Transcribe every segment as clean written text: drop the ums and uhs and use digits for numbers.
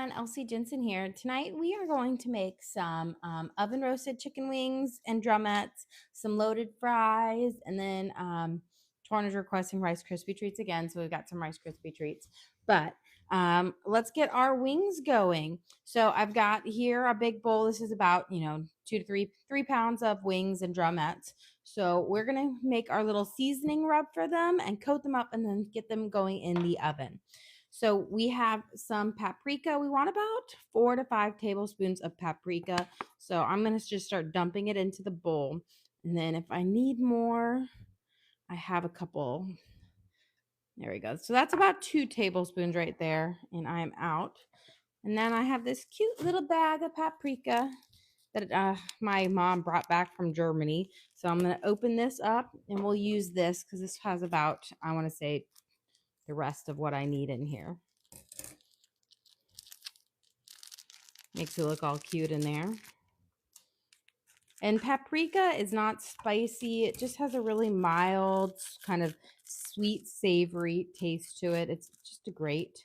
everyone, Elsie Jensen here. Tonight we are going to make some oven roasted chicken wings and drumettes, some loaded fries, and then Torn is requesting Rice Krispie treats again, so we've got some Rice Krispie treats. But let's get our wings going. So I've got here a big bowl. This is about 2 to 3 pounds of wings and drumettes. So we're gonna make our little seasoning rub for them and coat them up, and then get them going in the oven. So we have some paprika. We want about 4 to 5 tablespoons of paprika. So I'm going to just start dumping it into the bowl. And then if I need more, I have a couple. There we go. So that's about 2 tablespoons right there. And I'm out. And then I have this cute little bag of paprika that my mom brought back from Germany. So I'm going to open this up and we'll use this because this has about, I want to say, the rest of what I need in here. Makes it look all cute in there. And paprika is not spicy. It just has a really mild, kind of sweet, savory taste to it. It's just a great.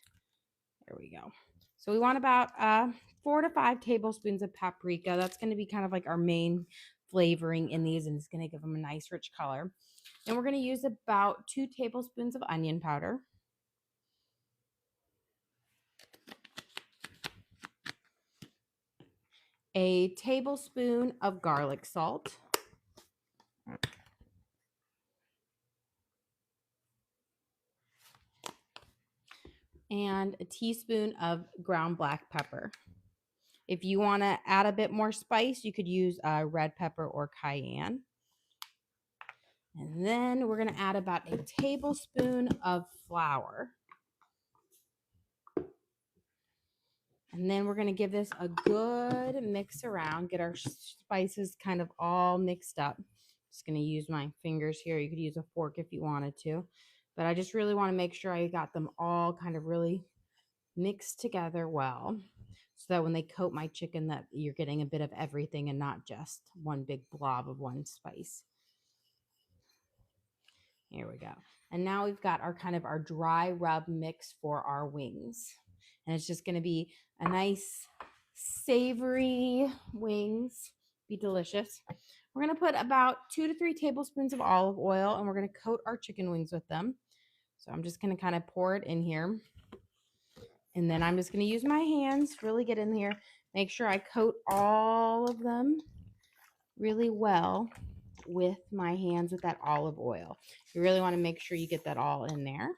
There we go. So we want about 4 to 5 tablespoons of paprika. That's going to be kind of like our main flavoring in these, and it's going to give them a nice, rich color. And we're going to use about 2 tablespoons of onion powder. A tablespoon of garlic salt. And a teaspoon of ground black pepper. If you want to add a bit more spice, you could use red pepper or cayenne. And then we're going to add about a tablespoon of flour. And then we're going to give this a good mix around, get our spices kind of all mixed up. Just going to use my fingers here. You could use a fork if you wanted to. But I just really want to make sure I got them all kind of really mixed together well, so that when they coat my chicken, that you're getting a bit of everything and not just one big blob of one spice. Here we go. And now we've got our kind of our dry rub mix for our wings. And it's just going to be a nice savory wings. Be delicious. We're going to put about 2 to 3 tablespoons of olive oil, and we're going to coat our chicken wings with them. So I'm just going to kind of pour it in here. And then I'm just going to use my hands, really get in here, make sure I coat all of them really well with my hands with that olive oil. You really want to make sure you get that all in there.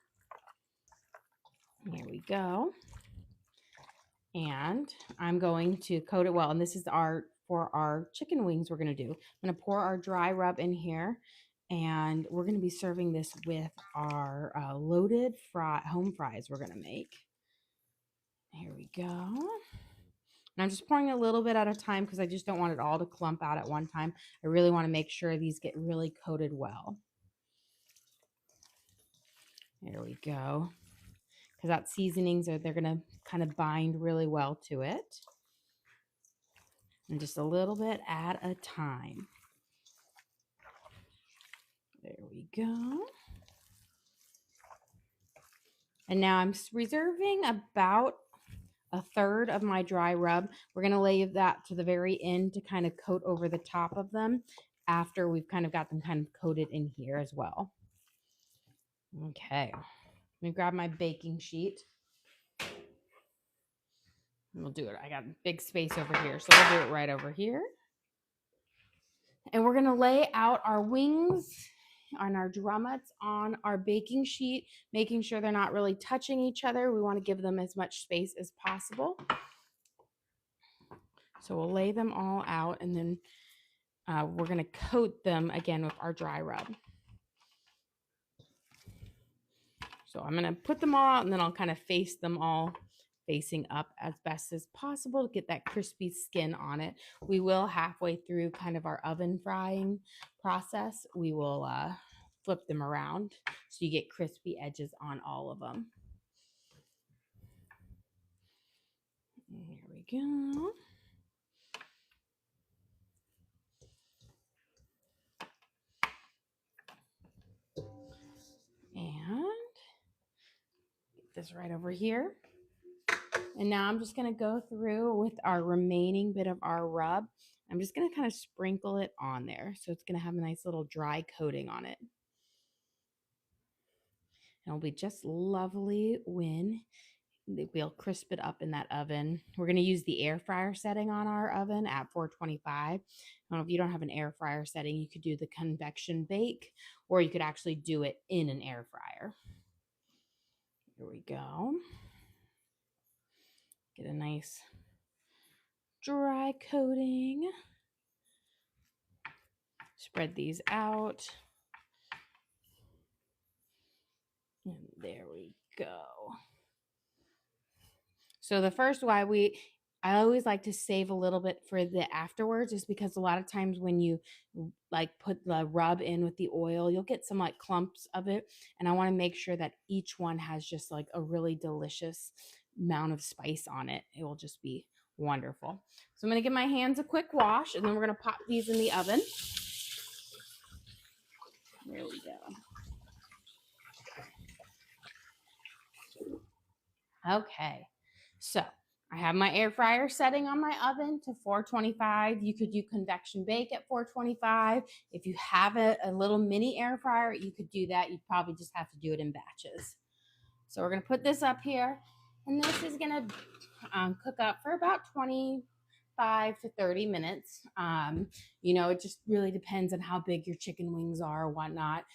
Here we go. And I'm going to coat it well. And this is for our chicken wings we're going to do. I'm going to pour our dry rub in here. And we're going to be serving this with our loaded home fries we're going to make. Here we go. And I'm just pouring a little bit at a time because I just don't want it all to clump out at one time. I really want to make sure these get really coated well. There we go. Because that seasonings, they're going to kind of bind really well to it. And just a little bit at a time. There we go. And now I'm reserving about a third of my dry rub. We're going to lay that to the very end to kind of coat over the top of them after we've kind of got them kind of coated in here as well. Okay, let me grab my baking sheet. And we'll do it. I got big space over here, so we'll do it right over here. And we're going to lay out our wings on our drumettes on our baking sheet, making sure they're not really touching each other. We want to give them as much space as possible. So we'll lay them all out, and then we're going to coat them again with our dry rub. So I'm going to put them all out, and then I'll kind of face them all facing up as best as possible to get that crispy skin on it. We will, halfway through kind of our oven frying process, we will flip them around so you get crispy edges on all of them. Here we go. And get this right over here. And now I'm just going to go through with our remaining bit of our rub. I'm just going to kind of sprinkle it on there. So it's going to have a nice little dry coating on it. And it'll be just lovely when we'll crisp it up in that oven. We're going to use the air fryer setting on our oven at 425. If you don't have an air fryer setting, you could do the convection bake, or you could actually do it in an air fryer. Here we go. Get a nice dry coating. Spread these out. And there we go. So the first why I always like to save a little bit for the afterwards, just because a lot of times when you like put the rub in with the oil, you'll get some like clumps of it. And I want to make sure that each one has just like a really delicious amount of spice on it. It will just be wonderful. So I'm going to give my hands a quick wash, and then we're going to pop these in the oven. There we go. Okay, so I have my air fryer setting on my oven to 425. You could do convection bake at 425. If you have a little mini air fryer, you could do that. You probably just have to do it in batches. So we're going to put this up here, and this is going to cook up for about 25 to 30 minutes. It just really depends on how big your chicken wings are or whatnot.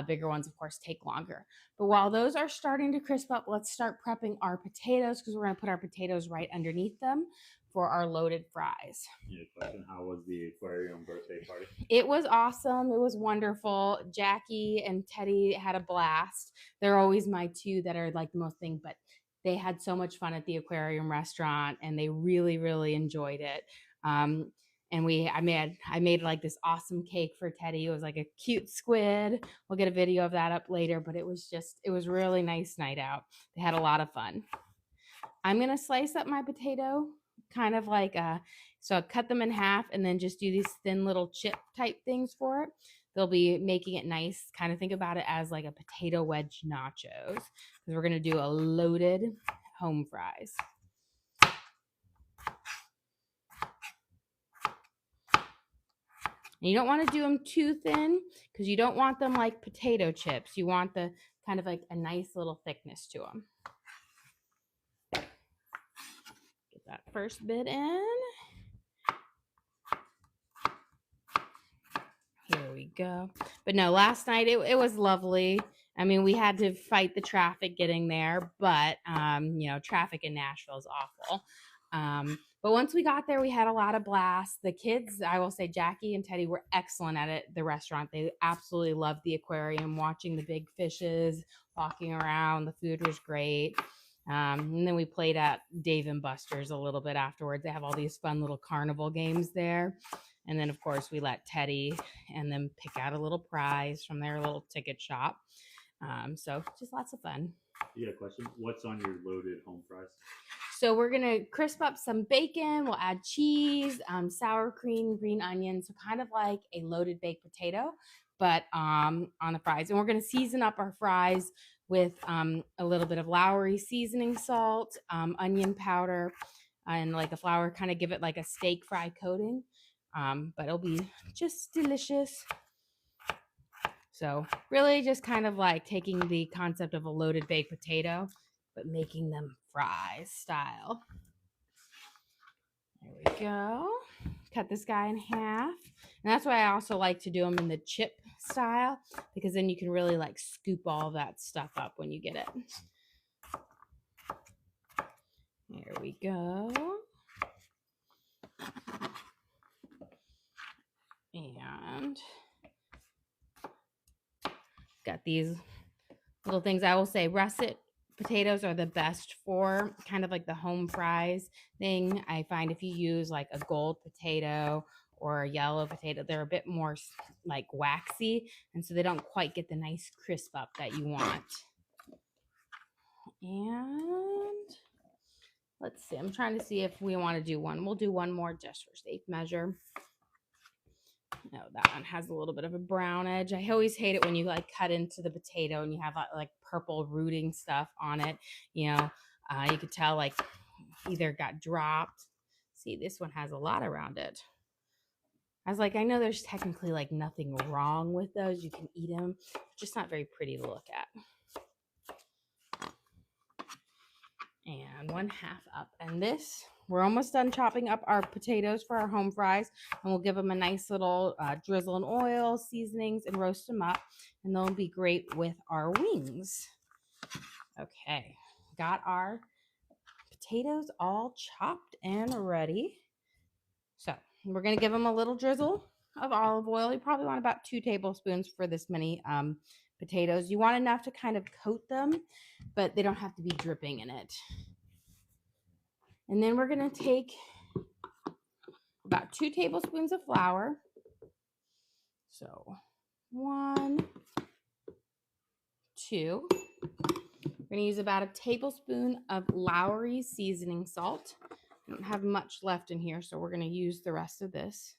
Bigger ones, of course, take longer. But while those are starting to crisp up, let's start prepping our potatoes, because we're going to put our potatoes right underneath them for our loaded fries. Question: how was the aquarium birthday party? It was awesome. It was wonderful. Jackie and Teddy had a blast. They're always my two that are like the most thing, but they had so much fun at the aquarium restaurant, and they really, really enjoyed it. And I made like this awesome cake for Teddy. It was like a cute squid. We'll get a video of that up later, but it was a really nice night out. They had a lot of fun. I'm going to slice up my potato kind of like so I cut them in half and then just do these thin little chip type things for it. They'll be making it nice. Kind of think about it as like a potato wedge nachos, because we're going to do a loaded home fries. And you don't want to do them too thin, because you don't want them like potato chips. You want the kind of like a nice little thickness to them. Get that first bit in. Here we go. But no, last night it was lovely. I mean, we had to fight the traffic getting there, but traffic in Nashville is awful. But once we got there, we had a lot of blasts. The kids, I will say, Jackie and Teddy were excellent at it. The restaurant, they absolutely loved the aquarium, watching the big fishes, walking around. The food was great. And then we played at Dave & Buster's a little bit afterwards. They have all these fun little carnival games there. And then, of course, we let Teddy and them pick out a little prize from their little ticket shop. So just lots of fun. You got a question? What's on your loaded home fries? So we're going to crisp up some bacon. We'll add cheese, sour cream, green onions. So kind of like a loaded baked potato, but on the fries. And we're going to season up our fries with a little bit of Lowry seasoning salt, onion powder, and like a flour, kind of give it like a steak fry coating. But it'll be just delicious. So really just kind of like taking the concept of a loaded baked potato, but making them fries style. There we go. Cut this guy in half. And that's why I also like to do them in the chip style, because then you can really like scoop all that stuff up when you get it. There we go. And got these little things. I will say russet potatoes are the best for kind of like the home fries thing. I find if you use like a gold potato or a yellow potato, they're a bit more like waxy, and so they don't quite get the nice crisp up that you want. And let's see, I'm trying to see if we want to do one. We'll do one more just for safe measure. No, that one has a little bit of a brown edge. I always hate it when you like cut into the potato and you have like purple rooting stuff on it. You could tell like either got dropped. See, this one has a lot around it. I was like, I know there's technically like nothing wrong with those. You can eat them, just not very pretty to look at. And 1/2 up. And this, we're almost done chopping up our potatoes for our home fries. And we'll give them a nice little drizzle in oil, seasonings, and roast them up. And they'll be great with our wings. Okay, got our potatoes all chopped and ready. So we're going to give them a little drizzle of olive oil. You probably want about 2 tablespoons for this many potatoes. You want enough to kind of coat them, but they don't have to be dripping in it. And then we're going to take about 2 tablespoons of flour. So 1, 2. We're going to use about a tablespoon of Lowry seasoning salt. I don't have much left in here, so we're going to use the rest of this.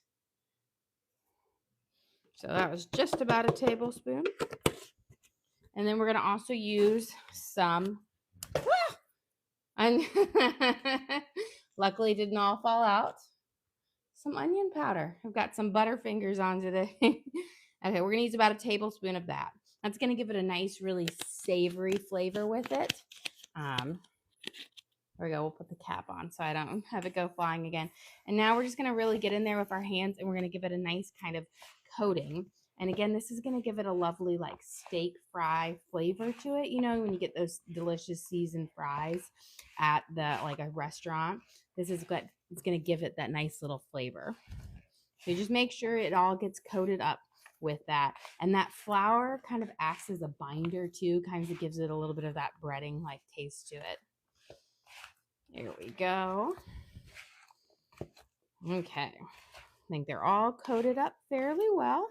So that was just about a tablespoon. And then we're going to also use some, and luckily didn't all fall out, some onion powder. I've got some Butterfingers on today. Okay, we're going to use about a tablespoon of that. That's going to give it a nice, really savory flavor with it. There we go. We'll put the cap on so I don't have it go flying again. And now we're just going to really get in there with our hands, and we're going to give it a nice kind of coating. And again, this is going to give it a lovely like steak fry flavor to it. You know, when you get those delicious seasoned fries at the like a restaurant, this is what it's going to give it that nice little flavor. So you just make sure it all gets coated up with that. And that flour kind of acts as a binder too, kind of gives it a little bit of that breading like taste to it. There we go. Okay. I think they're all coated up fairly well.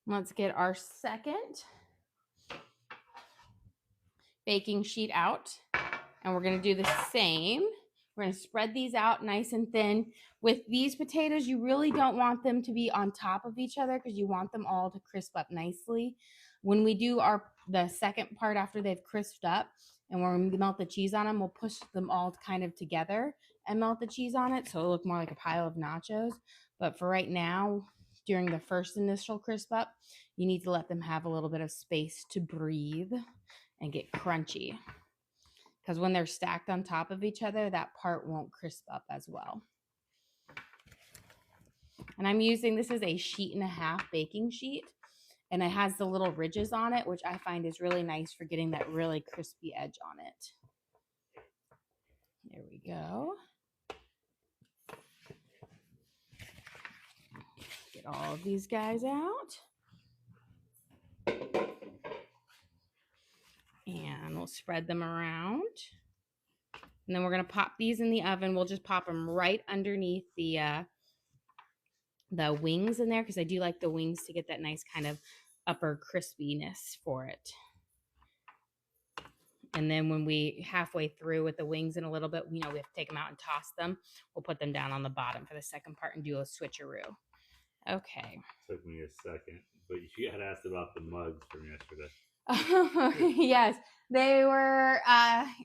Let's get our second baking sheet out. And we're going to do the same. We're going to spread these out nice and thin. With these potatoes, you really don't want them to be on top of each other because you want them all to crisp up nicely. When we do the second part after they've crisped up, and when we melt the cheese on them, we'll push them all kind of together and melt the cheese on it so it'll look more like a pile of nachos. But for right now, during the first initial crisp up, you need to let them have a little bit of space to breathe and get crunchy. Because when they're stacked on top of each other, that part won't crisp up as well. And I'm using, this is a 1.5 sheet baking sheet. And it has the little ridges on it, which I find is really nice for getting that really crispy edge on it. There we go. Get all of these guys out. And we'll spread them around. And then we're going to pop these in the oven. We'll just pop them right underneath the wings in there because I do like the wings to get that nice kind of upper crispiness for it. And then when we halfway through with the wings in a little bit, you know, we have to take them out and toss them. We'll put them down on the bottom for the second part and do a switcheroo. Okay. Took me a second, but you had asked about the mugs from yesterday. Yes, they were,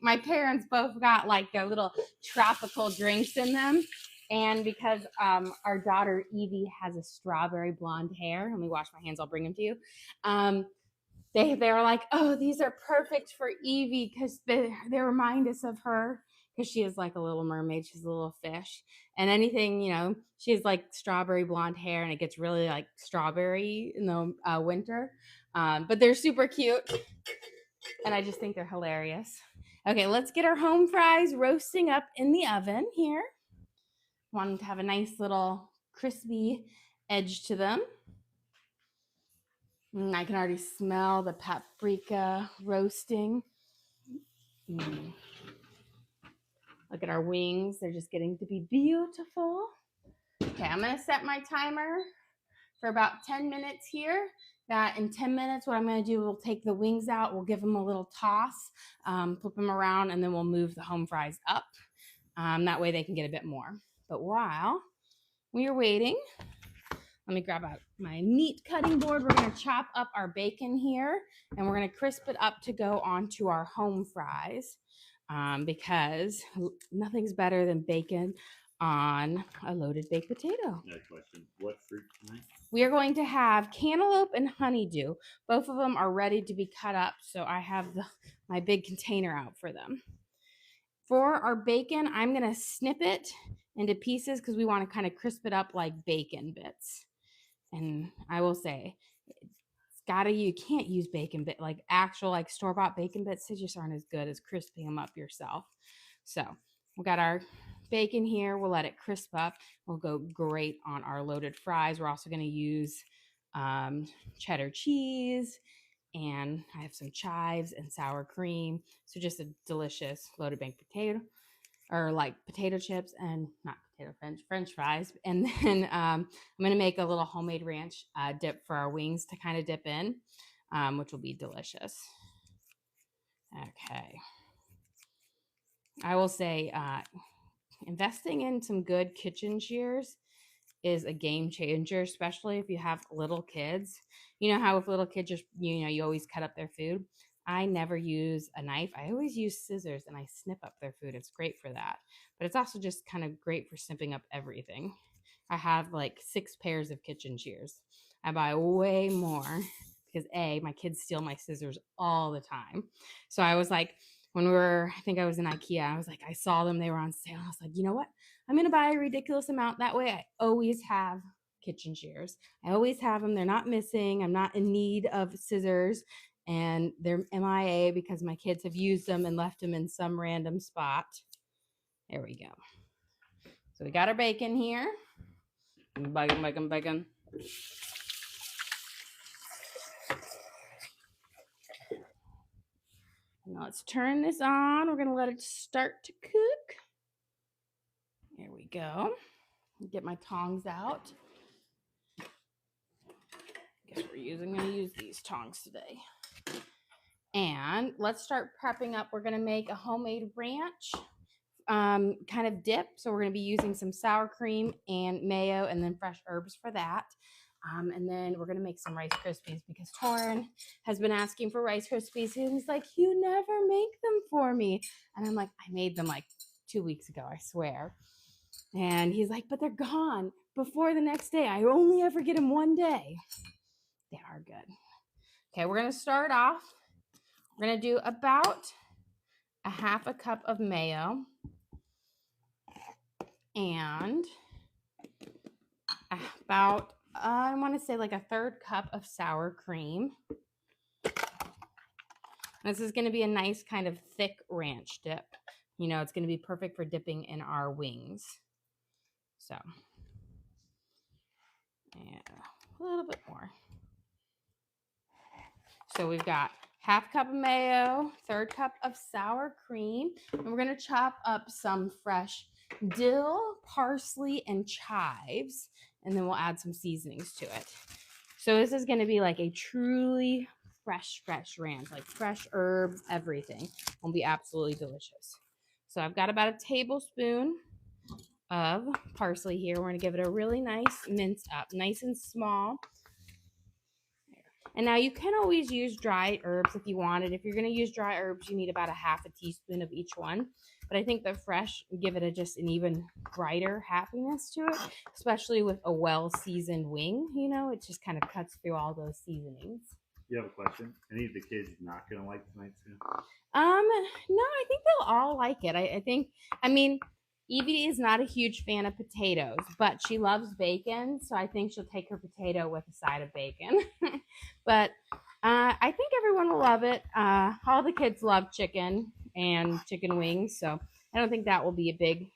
my parents both got like their little tropical drinks in them. And because our daughter Evie has a strawberry blonde hair, let me wash my hands, I'll bring them to you. They were like, oh, these are perfect for Evie because they remind us of her because she is like a little mermaid. She's a little fish. And anything, you know, she has like strawberry blonde hair and it gets really like strawberry in the winter. But they're super cute. And I just think they're hilarious. Okay, let's get our home fries roasting up in the oven here. Want them to have a nice little crispy edge to them. And I can already smell the paprika roasting. Look at our wings. They're just getting to be beautiful. Okay, I'm going to set my timer for about 10 minutes here. That in 10 minutes, what I'm going to do, we'll take the wings out. We'll give them a little toss, flip them around, and then we'll move the home fries up. That way they can get a bit more. But while we are waiting, let me grab out my meat cutting board. We're going to chop up our bacon here, and we're going to crisp it up to go onto our home fries. because nothing's better than bacon on a loaded baked potato. Next question. What fruit tonight? We are going to have cantaloupe and honeydew. Both of them are ready to be cut up, so I have my big container out for them. For our bacon, I'm going to snip it into pieces because we want to kind of crisp it up like bacon bits. And I will say, you can't use bacon bit like actual like store-bought bacon bits. They just aren't as good as crisping them up yourself. So we got our bacon here. We'll let it crisp up. We'll go great on our loaded fries. We're also going to use cheddar cheese, and I have some chives and sour cream. So just a delicious loaded baked potato, or like potato chips, and not potato French fries. And then I'm going to make a little homemade ranch dip for our wings to kind of dip in, which will be delicious. Okay. I will say investing in some good kitchen shears is a game changer, especially if you have little kids. You know how with little kids, you always cut up their food. I never use a knife. I always use scissors, and I snip up their food. It's great for that. But it's also just kind of great for snipping up everything. I have like 6 pairs of kitchen shears. I buy way more because my kids steal my scissors all the time. So I was like, I think I was in IKEA, I was like, I saw them, they were on sale. I was like, you know what? I'm going to buy a ridiculous amount. That way I always have kitchen shears. I always have them. They're not missing. I'm not in need of scissors, and they're MIA because my kids have used them and left them in some random spot. There we go. So we got our bacon here. Bacon. Now let's turn this on. We're going to let it start to cook. There we go. Get my tongs out. Guess I'm going to use these tongs today. And let's start prepping up. We're going to make a homemade ranch kind of dip. So we're going to be using some sour cream and mayo and then fresh herbs for that. And then we're going to make some Rice Krispies because Torrin has been asking for Rice Krispies. And he's like, you never make them for me. And I'm like, I made them like 2 weeks ago, I swear. And he's like, but they're gone before the next day. I only ever get them one day. They are good. Okay, we're going to start off. We're going to do about a half a cup of mayo and about, I want to say like a 1/3 cup of sour cream. This is going to be a nice kind of thick ranch dip. It's going to be perfect for dipping in our wings. So, and a little bit more. So we've got half cup of mayo, 1/3 cup of sour cream, and we're going to chop up some fresh dill, parsley, and chives, and then we'll add some seasonings to it. So this is going to be like a truly fresh ranch, like fresh herbs, everything. Will be absolutely delicious. So I've got about a tablespoon of parsley here. We're going to give it a really nice mince up, nice and small. And now you can always use dry herbs if you wanted. If you're going to use dry herbs, you need about a half a teaspoon of each one. But I think the fresh give it just an even brighter happiness to it, especially with a well-seasoned wing. It just kind of cuts through all those seasonings. You have a question? Any of the kids not going to like tonight's food? No, I think they'll all like it. I mean, Evie is not a huge fan of potatoes, but she loves bacon, so I think she'll take her potato with a side of bacon. But I think everyone will love it. All the kids love chicken and chicken wings, so I don't think that will be a big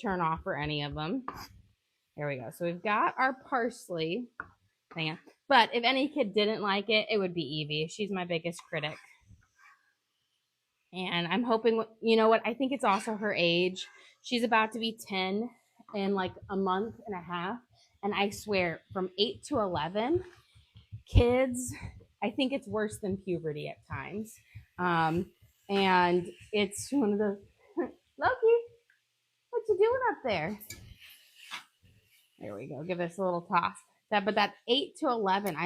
turn off for any of them. There we go. So we've got our parsley. Hang on. But if any kid didn't like it, it would be Evie. She's my biggest critic. And I'm hoping, I think it's also her age. She's about to be 10 in like a month and a half. And I swear, from 8 to 11, kids, I think it's worse than puberty at times. And it's one of the, Loki, what you doing up there? There we go. Give this a little toss. But that 8 to 11,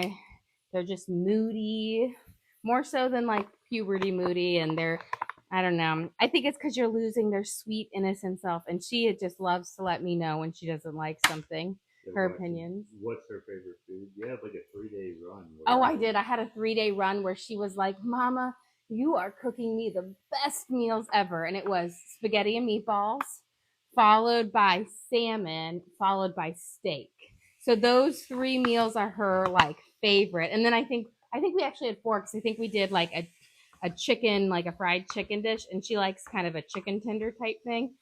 they're just moody, more so than like puberty moody, and they're I don't know. I think it's because you're losing their sweet, innocent self, and she just loves to let me know when she doesn't like something. Her opinions. What's her favorite food? You had like a 3 day run. Oh, I did. I had a 3-day run where she was like, Mama, you are cooking me the best meals ever. And it was spaghetti and meatballs, followed by salmon, followed by steak. So those 3 meals are her like favorite. And then I think we actually had 4 because I think we did like a chicken, like a fried chicken dish, and she likes kind of a chicken tender type thing.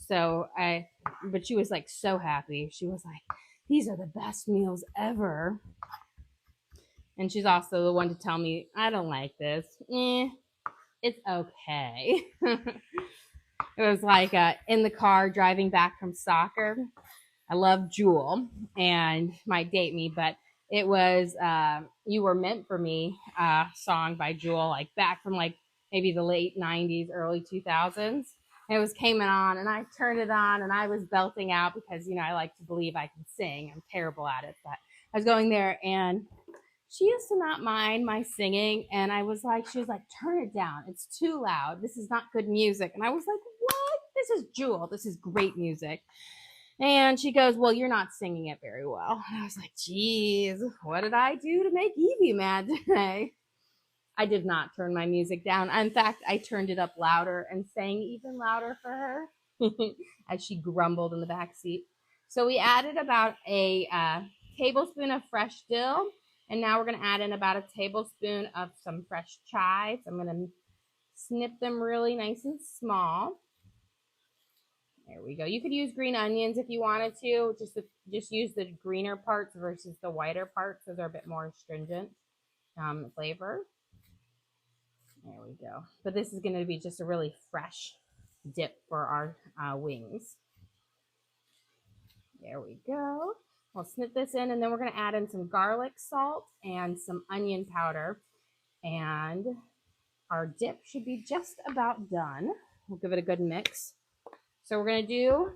But she was like so happy. She was like, these are the best meals ever. And she's also the one to tell me, I don't like this. It's okay. It was like in the car driving back from soccer. I love Jewel and might date me, but it was You Were Meant for Me song by Jewel, like back from like maybe the late 90s, early 2000s. And it was came on and I turned it on and I was belting out because, I like to believe I can sing. I'm terrible at it, but I was going there and she used to not mind my singing. And she was like, turn it down. It's too loud. This is not good music. And I was like, what? This is Jewel. This is great music. And she goes, well, you're not singing it very well. And I was like, geez, what did I do to make Evie mad today? I did not turn my music down. In fact, I turned it up louder and sang even louder for her as she grumbled in the back seat. So we added about a tablespoon of fresh dill. And now we're going to add in about a tablespoon of some fresh chives. I'm going to snip them really nice and small. There we go. You could use green onions if you wanted to. Just use the greener parts versus the whiter parts. Those are a bit more astringent flavor. There we go. But this is going to be just a really fresh dip for our wings. There we go. We'll snip this in, and then we're going to add in some garlic salt and some onion powder. And our dip should be just about done. We'll give it a good mix. So we're going to do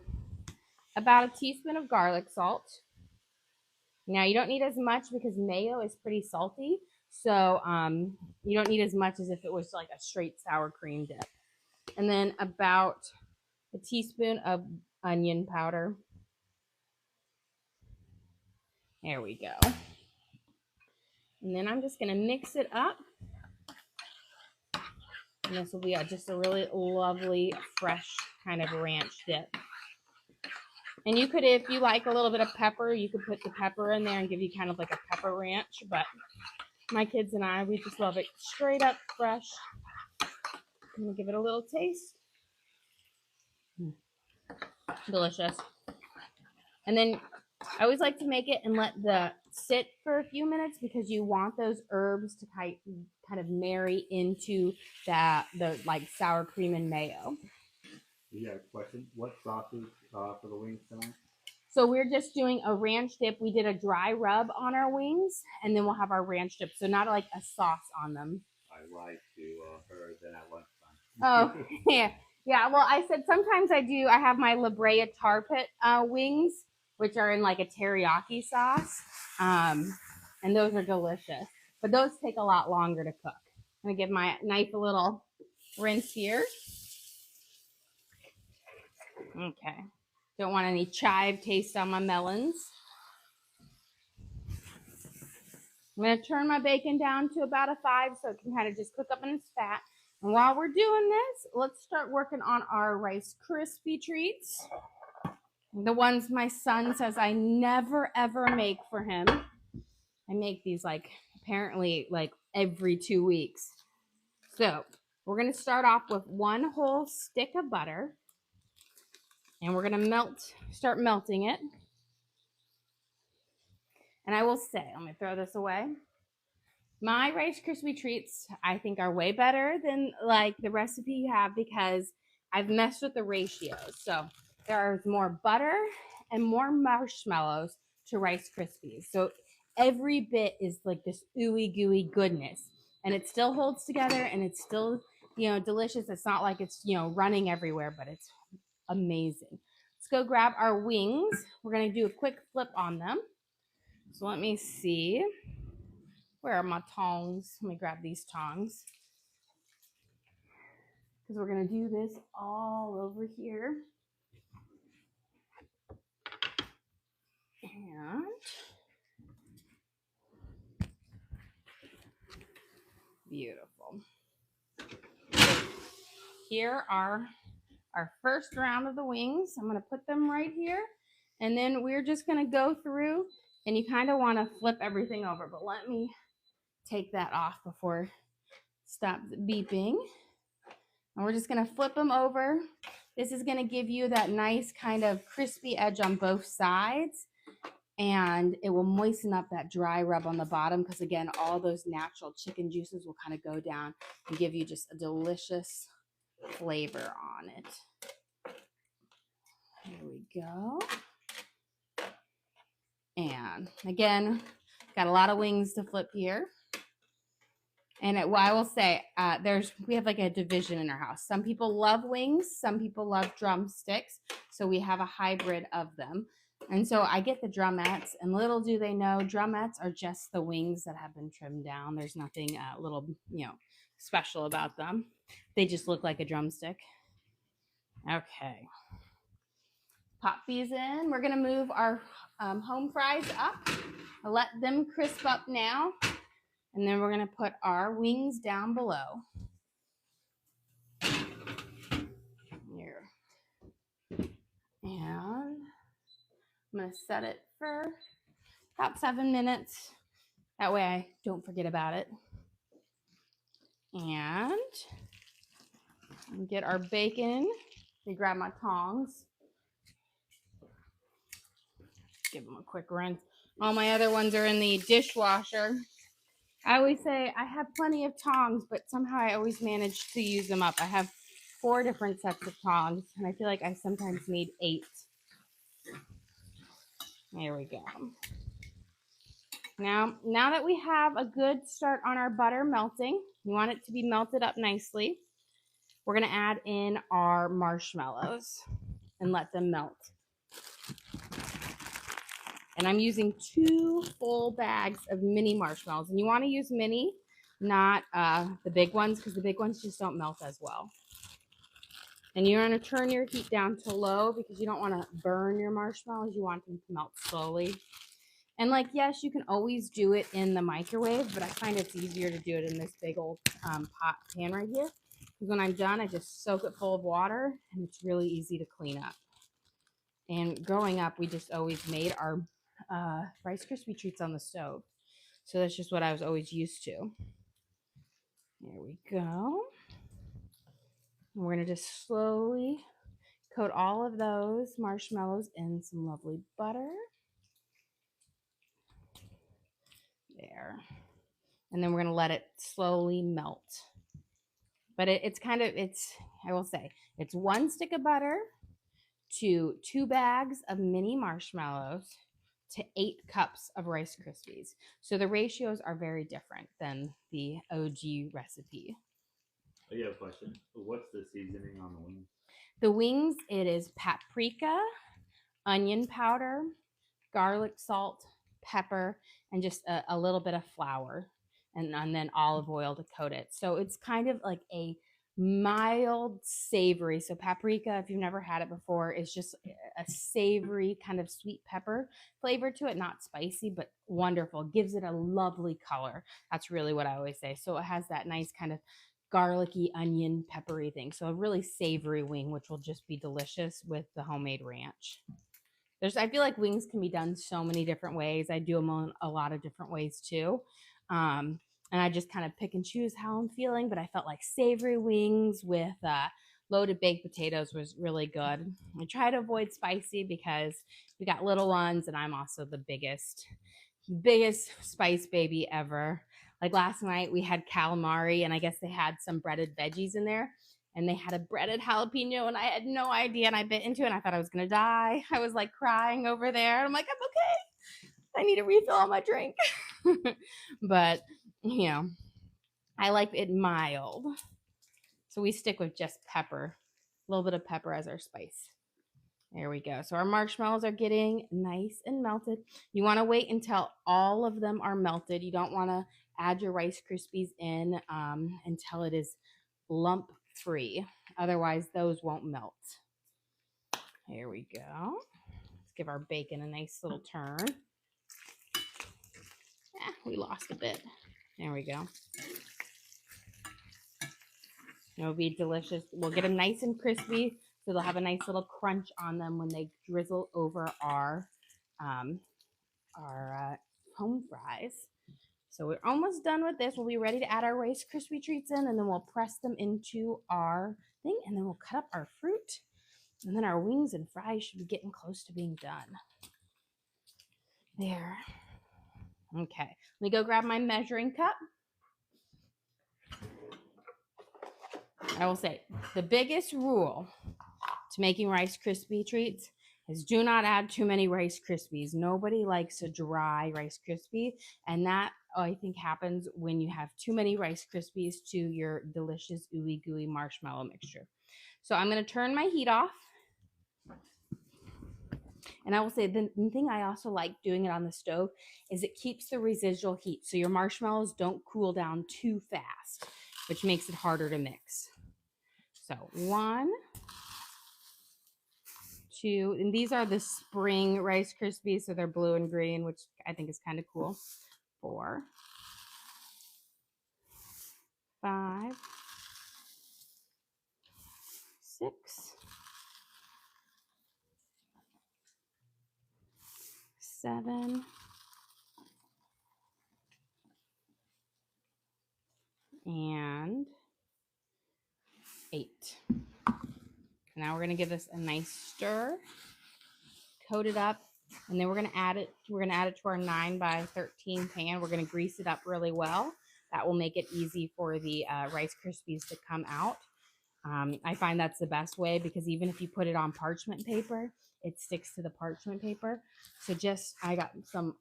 about a teaspoon of garlic salt. Now, you don't need as much because mayo is pretty salty. So you don't need as much as if it was like a straight sour cream dip. And then about a teaspoon of onion powder. There we go. And then I'm just going to mix it up. And this will be just a really lovely, fresh kind of ranch dip. And you could, if you like a little bit of pepper, you could put the pepper in there and give you kind of like a pepper ranch. But my kids and I, we just love it straight up fresh. I'm going to give it a little taste. Delicious. And then I always like to make it and let the sit for a few minutes because you want those herbs to kind of marry into the like sour cream and mayo. You got a question? What sauces for the wings tonight? So we're just doing a ranch dip. We did a dry rub on our wings, and then we'll have our ranch dip. So not like a sauce on them. I lied to her then at lunchtime. Oh, yeah. Yeah, well, I said sometimes I have my La Brea tar pit wings, which are in like a teriyaki sauce. And those are delicious. But those take a lot longer to cook. I'm going to give my knife a little rinse here. Okay. Don't want any chive taste on my melons. I'm going to turn my bacon down to about a 5 so it can kind of just cook up in its fat. And while we're doing this, let's start working on our Rice Krispie treats. The ones my son says I never, ever make for him. I make these apparently every 2 weeks. So we're going to start off with 1 whole stick of butter. And we're going to start melting it. And I will say, let me throw this away. My Rice Krispie treats, I think, are way better than the recipe you have because I've messed with the ratios. So there's more butter and more marshmallows to Rice Krispies. So every bit is like this ooey gooey goodness. And it still holds together and it's still, delicious. It's not like it's, running everywhere, but it's amazing. Let's go grab our wings. We're going to do a quick flip on them. So let me see. Where are my tongs? Let me grab these tongs. because we're going to do this all over here. And beautiful. Here are our first round of the wings. I'm going to put them right here. And then we're just going to go through, and you kind of want to flip everything over. But let me take that off before it stops beeping. And we're just going to flip them over. This is going to give you that nice kind of crispy edge on both sides. And it will moisten up that dry rub on the bottom because, again, all those natural chicken juices will kind of go down and give you just a delicious flavor on it. Here we go. And again, got a lot of wings to flip here. And I will say, we have like a division in our house. Some people love wings, some people love drumsticks. So we have a hybrid of them. And so I get the drumettes, and little do they know, drumettes are just the wings that have been trimmed down. There's nothing little, special about them. They just look like a drumstick. Okay. Pop these in. We're going to move our home fries up. I'll let them crisp up now. And then we're going to put our wings down below. Here. And I'm going to set it for about 7 minutes. That way I don't forget about it. And get our bacon. Let me grab my tongs. Give them a quick rinse. All my other ones are in the dishwasher. I always say I have plenty of tongs, but somehow I always manage to use them up. I have 4 different sets of tongs, and I feel like I sometimes need 8. There we go. Now that we have a good start on our butter melting, you want it to be melted up nicely. We're going to add in our marshmallows and let them melt. And I'm using 2 full bags of mini marshmallows. And you want to use mini, not the big ones, because the big ones just don't melt as well. And you're going to turn your heat down to low because you don't want to burn your marshmallows. You want them to melt slowly. And yes, you can always do it in the microwave, but I find it's easier to do it in this big old pan right here. Because when I'm done, I just soak it full of water, and it's really easy to clean up. And growing up, we just always made our Rice Krispie treats on the stove. So that's just what I was always used to. There we go. And we're going to just slowly coat all of those marshmallows in some lovely butter. There. And then we're going to let it slowly melt. But I will say, it's 1 stick of butter to 2 bags of mini marshmallows to 8 cups of Rice Krispies. So the ratios are very different than the OG recipe. I have a question. What's the seasoning on the wings? The wings, it is paprika, onion powder, garlic salt, pepper, and just a little bit of flour, and then olive oil to coat it. So it's kind of like a mild savory. So paprika, if you've never had it before, is just a savory kind of sweet pepper flavor to it, not spicy, but wonderful. Gives it a lovely color. That's really what I always say. So it has that nice kind of garlicky, onion, peppery thing. So a really savory wing, which will just be delicious with the homemade ranch. I feel like wings can be done so many different ways. I do them a lot of different ways too. And I just kind of pick and choose how I'm feeling, but I felt like savory wings with loaded baked potatoes was really good. I try to avoid spicy because we got little ones, and I'm also the biggest spice baby ever. Like last night we had calamari, and I guess they had some breaded veggies in there, and they had a breaded jalapeno, and I had no idea, and I bit into it, and I thought I was going to die. I was like crying over there. I'm like, I'm okay. I need a refill on my drink. But, I like it mild. So we stick with just pepper, a little bit of pepper as our spice. There we go. So our marshmallows are getting nice and melted. You want to wait until all of them are melted. You don't want to add your Rice Krispies in until it is lump free. Otherwise, those won't melt. Here we go. Let's give our bacon a nice little turn. We lost a bit. There we go. It'll be delicious. We'll get them nice and crispy, so they'll have a nice little crunch on them when they drizzle over our home fries. So we're almost done with this. We'll be ready to add our Rice Krispie treats in, and then we'll press them into our thing, and then we'll cut up our fruit, and then our wings and fries should be getting close to being done. There. Okay, let me go grab my measuring cup. I will say the biggest rule to making Rice Krispie treats is do not add too many Rice Krispies. Nobody likes a dry Rice Krispie, and that I think happens when you have too many Rice Krispies to your delicious ooey gooey marshmallow mixture. So I'm going to turn my heat off. And I will say the thing I also like doing it on the stove is it keeps the residual heat. So your marshmallows don't cool down too fast, which makes it harder to mix. So 1, 2, and these are the spring Rice Krispies, so they're blue and green, which I think is kind of cool. 4, 5, 6, 7, and 8. Now we're going to give this a nice stir, coat it up, and then we're going to add it. We're going to add it to our 9 by 13 pan. We're going to grease it up really well. That will make it easy for the Rice Krispies to come out. I find that's the best way because even if you put it on parchment paper, it sticks to the parchment paper. So I got some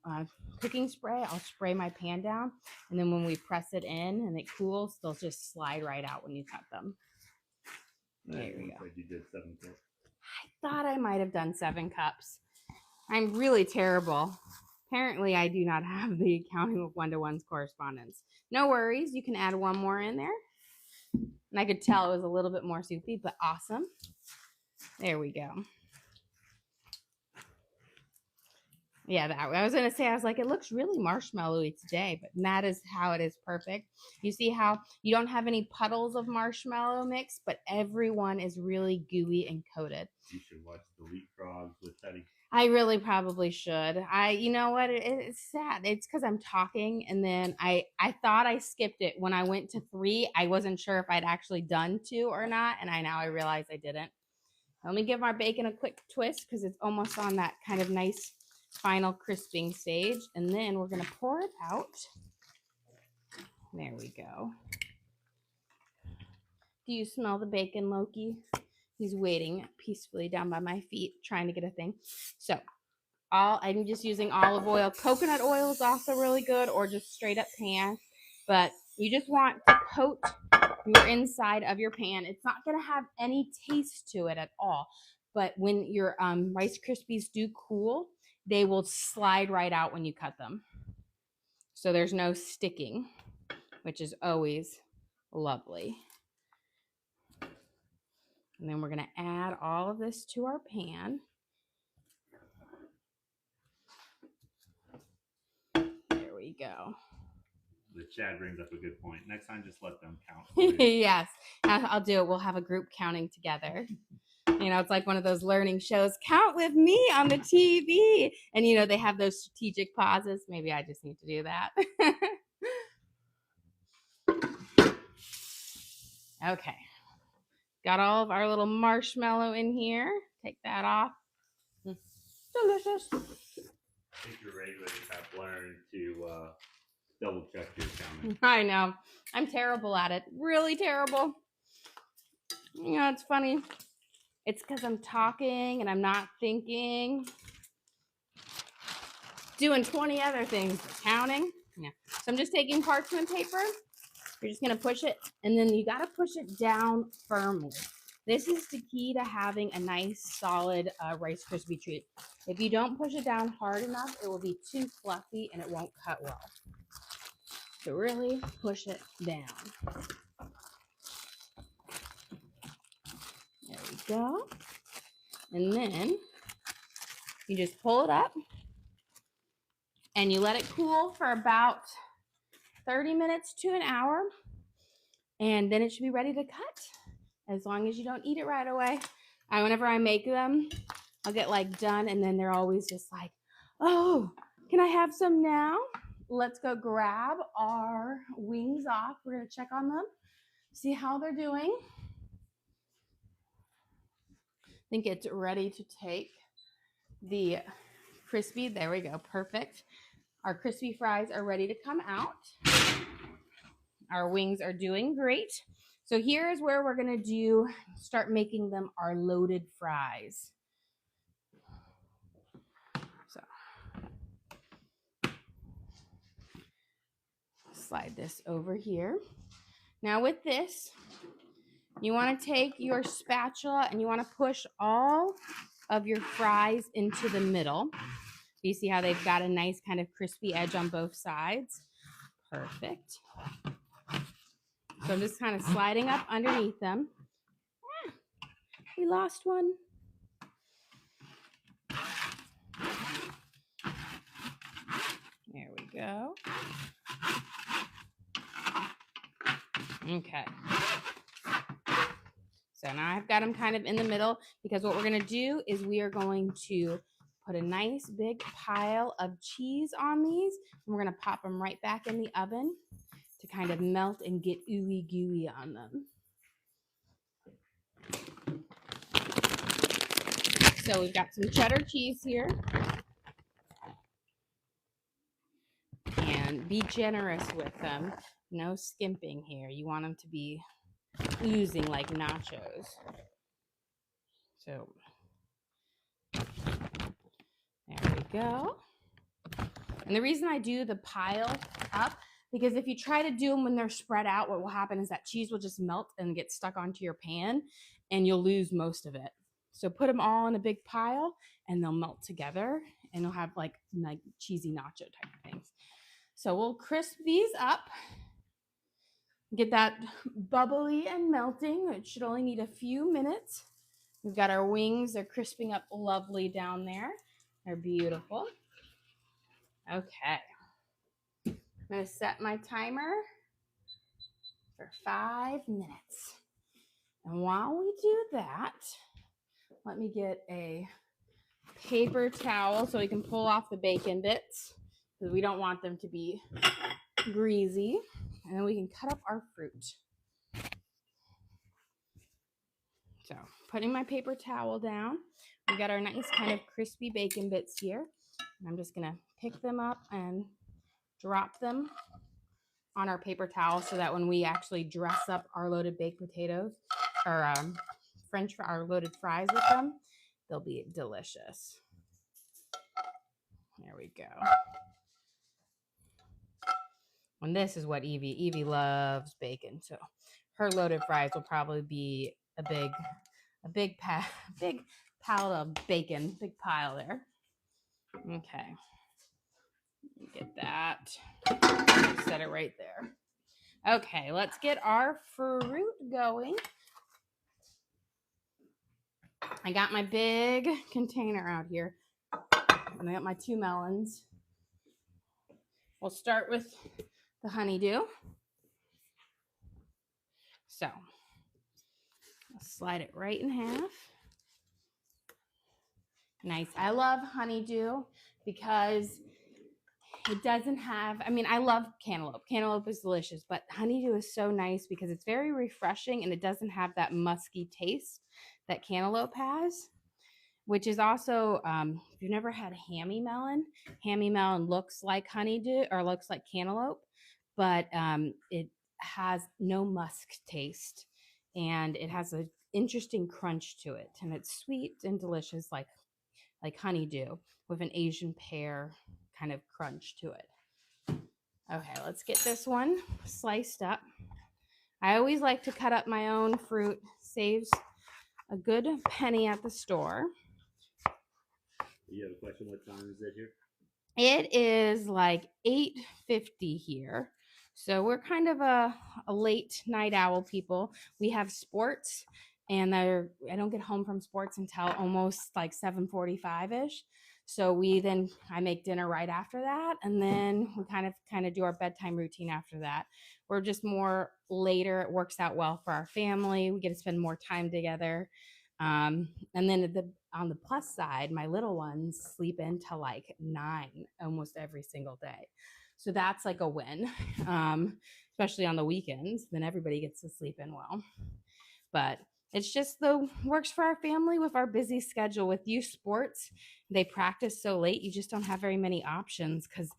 cooking spray. I'll spray my pan down, and then when we press it in and it cools, they'll just slide right out when you cut them. There we go. Like you did 7 cups. I thought I might have done 7 cups. I'm really terrible. Apparently, I do not have the accounting of 1-to-1's correspondence. No worries. You can add 1 more in there. And I could tell it was a little bit more soupy, but awesome. There we go. Yeah, I was going to say, I was like, it looks really marshmallowy today, but that is how it is perfect. You see how you don't have any puddles of marshmallow mix, but everyone is really gooey and coated. You should watch the leapfrogs with Teddy. I really probably should. You know what? It's sad. It's because I'm talking, and then I thought I skipped it. When I went to 3, I wasn't sure if I'd actually done 2 or not, and I realized I didn't. Let me give our bacon a quick twist because it's almost on that kind of nice final crisping stage, and then we're going to pour it out. There we go. Do you smell the bacon, Loki? He's waiting peacefully down by my feet, trying to get a thing. So I'm just using olive oil. Coconut oil is also really good, or just straight up pan. But you just want to coat your inside of your pan. It's not going to have any taste to it at all. But when your Rice Krispies do cool, they will slide right out when you cut them. So there's no sticking, which is always lovely. And then we're going to add all of this to our pan. There we go. The Chad brings up a good point. Next time, just let them count. Yes, I'll do it. We'll have a group counting together. You know, it's like one of those learning shows. Count with me on the TV. And, you know, they have those strategic pauses. Maybe I just need to do that. Okay. Got all of our little marshmallow in here. Take that off. Delicious. I think your regulars have learned to double check your counting. I know. I'm terrible at it. Really terrible. You know, it's funny. It's because I'm talking and I'm not thinking. Doing 20 other things, but counting. Yeah. So I'm just taking parchment paper. You're just going to push it, and then you got to push it down firmly. This is the key to having a nice, solid Rice Krispie treat. If you don't push it down hard enough, it will be too fluffy and it won't cut well. So really push it down. go. And then you just pull it up and you let it cool for about 30 minutes to an hour. And then it should be ready to cut, as long as you don't eat it right away. Whenever I make them, I'll get like done, and then they're always just like, oh, can I have some now? Let's go grab our wings off. We're gonna check on them, see how they're doing. I think it's ready to take the crispy. There we go, perfect. Our crispy fries are ready to come out. Our wings are doing great. So here's where we're gonna start making them our loaded fries. So slide this over here. Now with this, you want to take your spatula and you want to push all of your fries into the middle. You see how they've got a nice kind of crispy edge on both sides? Perfect. So I'm just kind of sliding up underneath them. We lost one. There we go. Okay. So now I've got them kind of in the middle, because what we're going to do is we are going to put a nice big pile of cheese on these, and we're going to pop them right back in the oven to kind of melt and get ooey gooey on them. So we've got some cheddar cheese here. And be generous with them. No skimping here. You want them to be oozing like nachos. So there we go. And the reason I do the pile up, because if you try to do them when they're spread out, what will happen is that cheese will just melt and get stuck onto your pan, and you'll lose most of it. So put them all in a big pile, and they'll melt together, and you'll have like cheesy nacho type of things. So we'll crisp these up, get that bubbly and melting. It should only need a few minutes. We've got our wings. They're crisping up lovely down there. They're beautiful. Okay. I'm going to set my timer for 5 minutes. And while we do that, let me get a paper towel so we can pull off the bacon bits, because we don't want them to be greasy. And then we can cut up our fruit. So putting my paper towel down, we got our nice kind of crispy bacon bits here. And I'm just going to pick them up and drop them on our paper towel, so that when we actually dress up our loaded baked potatoes or our loaded fries with them, they'll be delicious. There we go. And this is what Evie loves, bacon. So her loaded fries will probably be a big pile of bacon, big pile there. Okay. Get that. Set it right there. Okay, let's get our fruit going. I got my big container out here, and I got my 2 melons. We'll start with the honeydew. So I'll slide it right in half. Nice. I love honeydew because it doesn't have, I love cantaloupe. Cantaloupe is delicious, but honeydew is so nice because it's very refreshing, and it doesn't have that musky taste that cantaloupe has, which is also, if you've never had hammy melon looks like honeydew or looks like cantaloupe, but it has no musk taste, and it has an interesting crunch to it, and it's sweet and delicious like honeydew with an Asian pear kind of crunch to it. Okay, let's get this one sliced up. I always like to cut up my own fruit. Saves a good penny at the store. You have a question? What time is it here? It is like 8:50 here. So we're kind of a late night owl people. We have sports and I don't get home from sports until almost like 7:45ish. So I make dinner right after that, and then we kind of do our bedtime routine after that. We're just more later. It works out well for our family. We get to spend more time together. And then on the plus side, my little ones sleep until like 9 almost every single day. So that's like a win, especially on the weekends. Then everybody gets to sleep in well. But it's just the works for our family with our busy schedule. With youth sports, they practice so late, you just don't have very many options because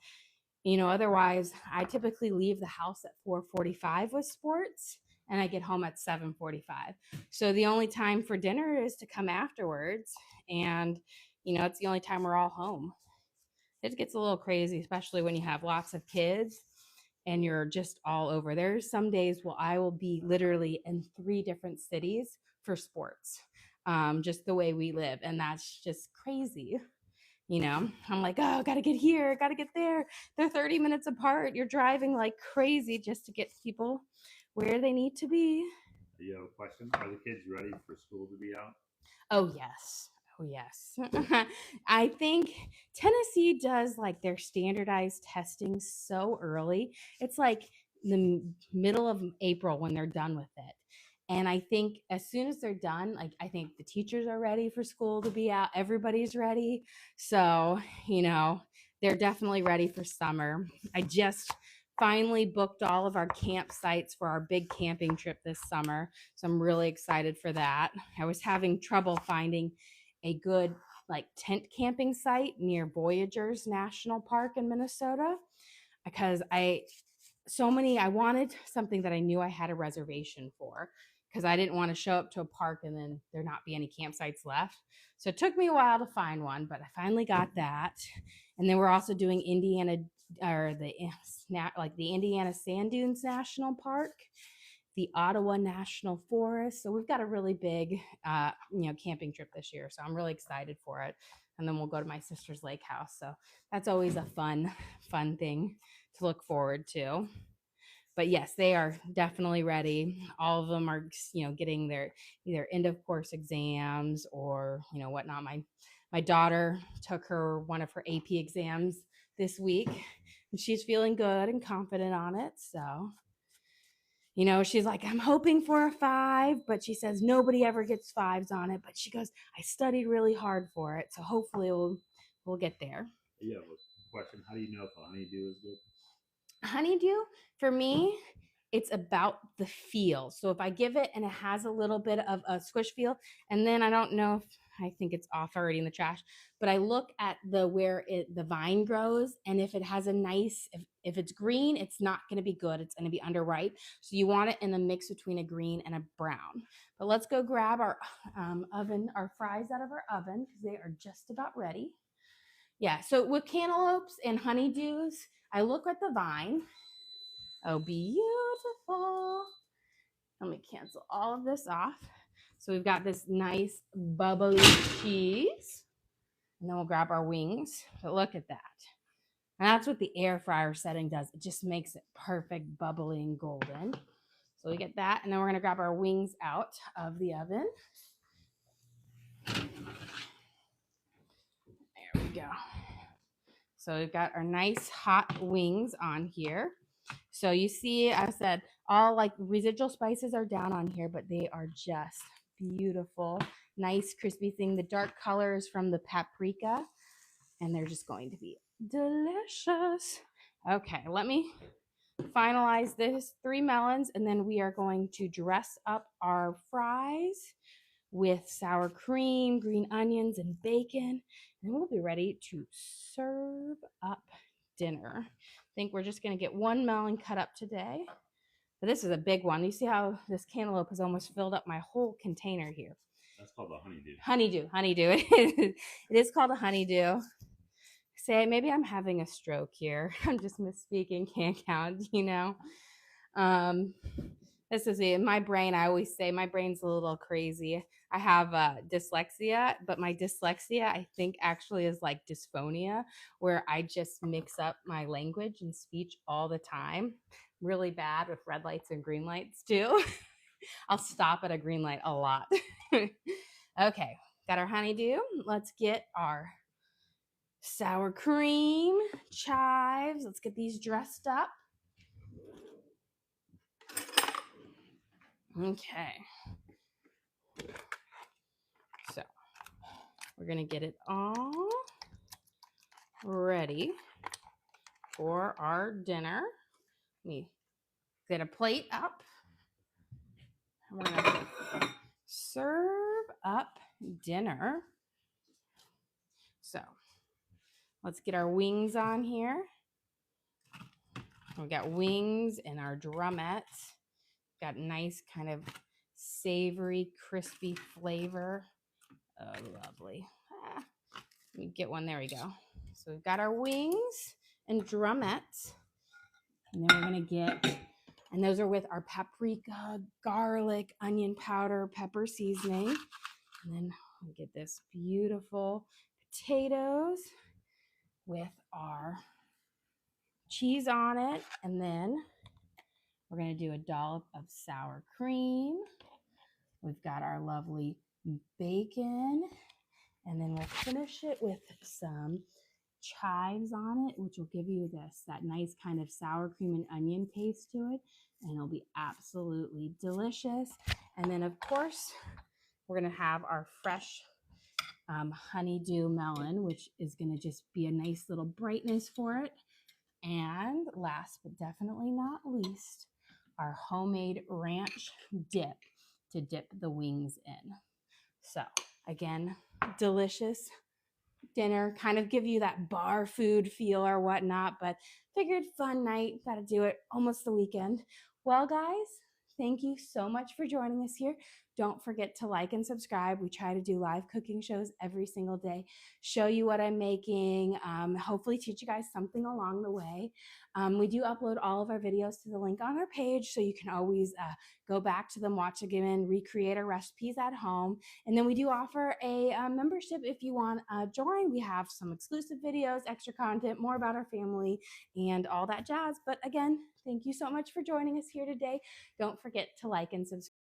otherwise I typically leave the house at 4:45 with sports and I get home at 7:45. So the only time for dinner is to come afterwards, and it's the only time we're all home. It gets a little crazy, especially when you have lots of kids and you're just all over. There's some days where I will be literally in 3 different cities for sports, just the way we live. And that's just crazy. I'm like, oh, gotta get here, gotta get there. They're 30 minutes apart. You're driving like crazy just to get people where they need to be. You have a question? Are the kids ready for school to be out? Oh, yes. Oh, yes. I think Tennessee does like their standardized testing so early. It's like the middle of April when they're done with it. And I think as soon as they're done, like I think the teachers are ready for school to be out. Everybody's ready. So, they're definitely ready for summer. I just finally booked all of our campsites for our big camping trip this summer. So I'm really excited for that. I was having trouble finding a good like tent camping site near Voyageurs National Park in Minnesota because I wanted something that I knew I had a reservation for because I didn't want to show up to a park and then there not be any campsites left. So it took me a while to find one, but I finally got that. And then we're also doing Indiana or the Indiana Sand Dunes National Park, the Ottawa National Forest. So we've got a really big, camping trip this year. So I'm really excited for it. And then we'll go to my sister's lake house. So that's always a fun thing to look forward to. But yes, they are definitely ready. All of them are, getting their either end of course exams or, whatnot. My daughter took one of her AP exams this week, and she's feeling good and confident on it. So, she's like, I'm hoping for a 5, but she says nobody ever gets 5s on it. But she goes, I studied really hard for it, so hopefully we'll get there. You have a question? How do you know if a honeydew is good? Honeydew, for me, it's about the feel. So if I give it and it has a little bit of a squish feel, and then I don't know if I think it's off already in the trash, but I look at the vine grows, and if it has a nice, if it's green, it's not going to be good. It's going to be underripe. So you want it in the mix between a green and a brown. But let's go grab our our fries out of our oven because they are just about ready. Yeah, so with cantaloupes and honeydews, I look at the vine. Oh, beautiful. Let me cancel all of this off. So we've got this nice bubbly cheese. And then we'll grab our wings. But look at that. And that's what the air fryer setting does. It just makes it perfect, bubbly, and golden. So we get that. And then we're going to grab our wings out of the oven. There we go. So we've got our nice hot wings on here. So you see, I said all like residual spices are down on here, but they are just beautiful, nice crispy thing. The dark color is from the paprika, and they're just going to be delicious. Okay, let me finalize this 3 melons, and then we are going to dress up our fries with sour cream, green onions, and bacon. And we'll be ready to serve up dinner. I think we're just going to get 1 melon cut up today. But this is a big one. You see how this cantaloupe has almost filled up my whole container here. That's called a honeydew. Honeydew. It is called a honeydew. Say, maybe I'm having a stroke here. I'm just misspeaking, can't count, This is in my brain. I always say my brain's a little crazy. I have dyslexia, but my dyslexia, I think, actually is like dysphonia, where I just mix up my language and speech all the time. Really bad with red lights and green lights, too. I'll stop at a green light a lot. Okay, got our honeydew. Let's get our sour cream, chives. Let's get these dressed up. Okay. So we're going to get it all ready for our dinner. Let me get a plate up. We're going to serve up dinner. So let's get our wings on here. We got wings and our drumettes. Got nice kind of savory, crispy flavor. Oh, lovely. Let me get one. There we go. So we've got our wings and drumettes. And then we're going to get, and those are with our paprika, garlic, onion powder, pepper seasoning. And then we'll get this beautiful potatoes with our cheese on it. And then we're going to do a dollop of sour cream. We've got our lovely bacon. And then we'll finish it with some chives on it, which will give you that nice kind of sour cream and onion taste to it. And it'll be absolutely delicious. And then, of course, we're going to have our fresh honeydew melon, which is going to just be a nice little brightness for it. And last but definitely not least, our homemade ranch dip to dip the wings in. So again, delicious dinner, kind of give you that bar food feel or whatnot, but figured fun night, got to do it, almost the weekend. Well, guys, thank you so much for joining us here. Don't forget to like and subscribe. We try to do live cooking shows every single day, show you what I'm making, hopefully teach you guys something along the way. We do upload all of our videos to the link on our page, so you can always go back to them, watch again, recreate our recipes at home. And then we do offer a membership if you want to join. We have some exclusive videos, extra content, more about our family, and all that jazz. But again, thank you so much for joining us here today. Don't forget to like and subscribe.